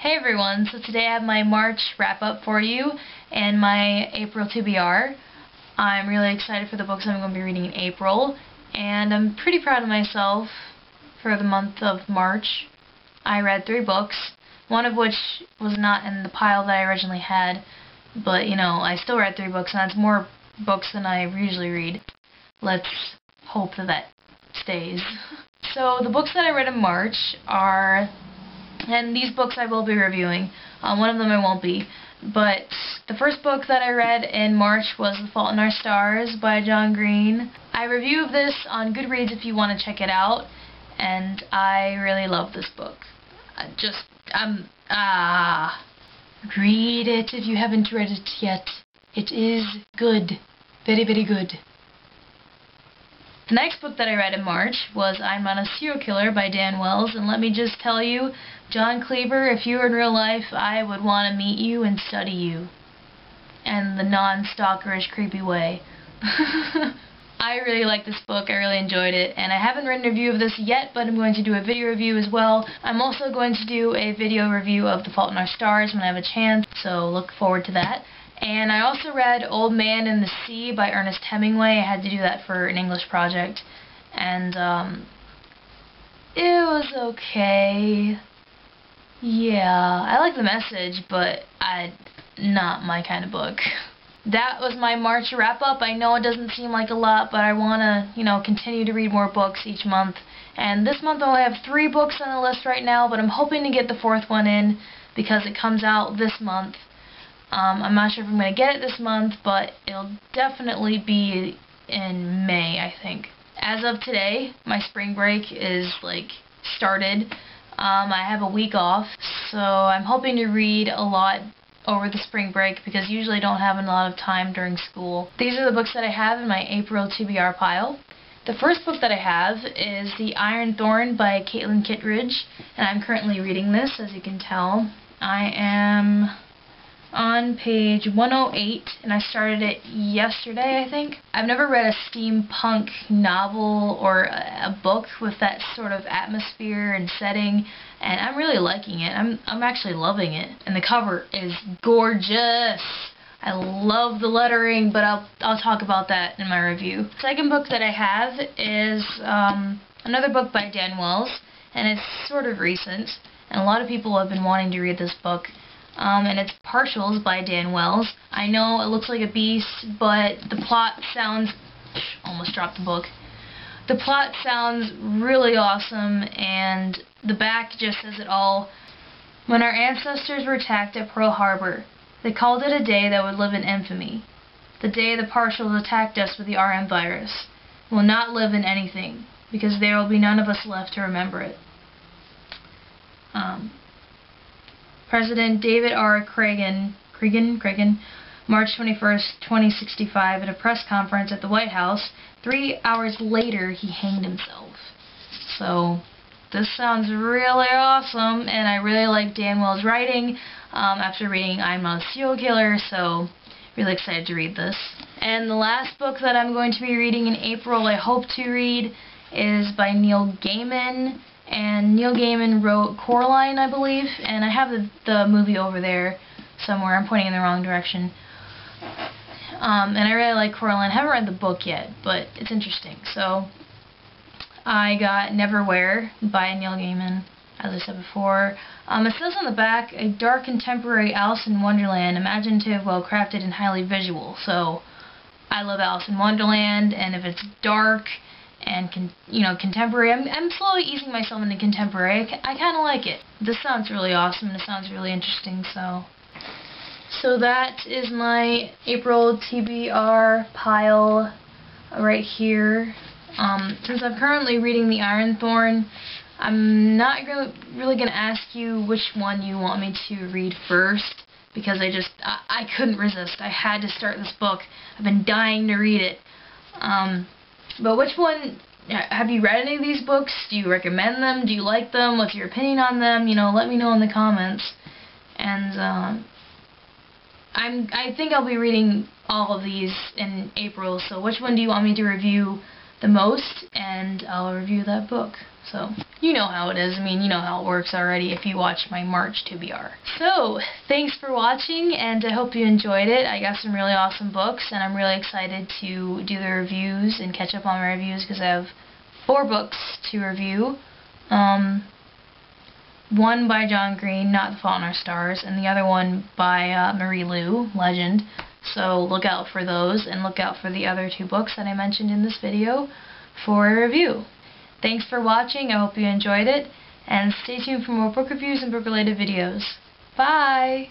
Hey everyone, so today I have my March wrap-up for you and my April TBR. I'm really excited for the books I'm going to be reading in April, and I'm pretty proud of myself for the month of March. I read 3 books, one of which was not in the pile that I originally had, but you know, I still read 3 books, and that's more books than I usually read. Let's hope that that stays. So the books that I read in March are... and these books I will be reviewing. One of them I won't be. But the first book that I read in March was The Fault in Our Stars by John Green. I reviewed this on Goodreads if you want to check it out. And I really love this book. Read it if you haven't read it yet. It is good. Very, very good. The next book that I read in March was I'm Not a Serial Killer by Dan Wells, and let me just tell you, John Cleaver, if you were in real life, I would want to meet you and study you. And the non-stalkerish, creepy way. I really like this book, I really enjoyed it, and I haven't written a review of this yet, but I'm going to do a video review as well. I'm also going to do a video review of The Fault in Our Stars when I have a chance, so look forward to that. And I also read Old Man and the Sea by Ernest Hemingway. I had to do that for an English project. And, it was okay. Yeah, I like the message, but not my kind of book. That was my March wrap-up. I know it doesn't seem like a lot, but I want to, continue to read more books each month. And this month I only have 3 books on the list right now, but I'm hoping to get the 4th one in because it comes out this month. I'm not sure if I'm going to get it this month, but it'll definitely be in May, I think. As of today, my spring break is, started. I have a week off, so I'm hoping to read a lot over the spring break because usually I don't have a lot of time during school. These are the books that I have in my April TBR pile. The first book that I have is The Iron Thorn by Caitlin Kittredge, and I'm currently reading this, as you can tell. I am on page 108, and I started it yesterday, I think. I've never read a steampunk novel or a book with that sort of atmosphere and setting, and I'm really liking it. I'm actually loving it, and the cover is gorgeous. I love the lettering, but I'll talk about that in my review. The second book that I have is another book by Dan Wells, and it's sort of recent, and a lot of people have been wanting to read this book. And it's Partials by Dan Wells. I know it looks like a beast, but the plot sounds... almost dropped the book. The plot sounds really awesome, and the back just says it all. When our ancestors were attacked at Pearl Harbor, they called it a day that would live in infamy. The day the Partials attacked us with the RM virus will not live in anything, because there will be none of us left to remember it. President David R. Cregan, March 21st, 2065, at a press conference at the White House. 3 hours later, he hanged himself. So, this sounds really awesome, and I really like Dan Wells' writing after reading I'm Not a Serial Killer, so really excited to read this. And the last book that I'm going to be reading in April, I hope to read, is by Neil Gaiman. And Neil Gaiman wrote Coraline, I believe, and I have the movie over there somewhere. I'm pointing in the wrong direction. And I really like Coraline. I haven't read the book yet, but it's interesting. So, I got Neverwhere by Neil Gaiman, as I said before. It says on the back, a dark contemporary Alice in Wonderland, imaginative, well-crafted, and highly visual. So, I love Alice in Wonderland, and if it's dark and contemporary, I'm slowly easing myself into contemporary. I kind of like it. This sounds really awesome, and it sounds really interesting, so that is my April TBR pile right here. Since I'm currently reading The Iron Thorn, I'm not really going to ask you which one you want me to read first, because I couldn't resist. I had to start this book. I've been dying to read it. But which one, have you read any of these books? Do you recommend them? Do you like them? What's your opinion on them? Let me know in the comments. And, I think I'll be reading all of these in April, so which one do you want me to review the most? And I'll review that book. So, you know how it is. I mean, you know how it works already if you watched my March TBR. So, thanks for watching, and I hope you enjoyed it. I got some really awesome books, and I'm really excited to do the reviews and catch up on my reviews because I have 4 books to review. One by John Green, Not the Fault in Our Stars, and the other one by Marie Lu, Legend. So look out for those, and look out for the other 2 books that I mentioned in this video for a review. Thanks for watching, I hope you enjoyed it, and stay tuned for more book reviews and book-related videos. Bye!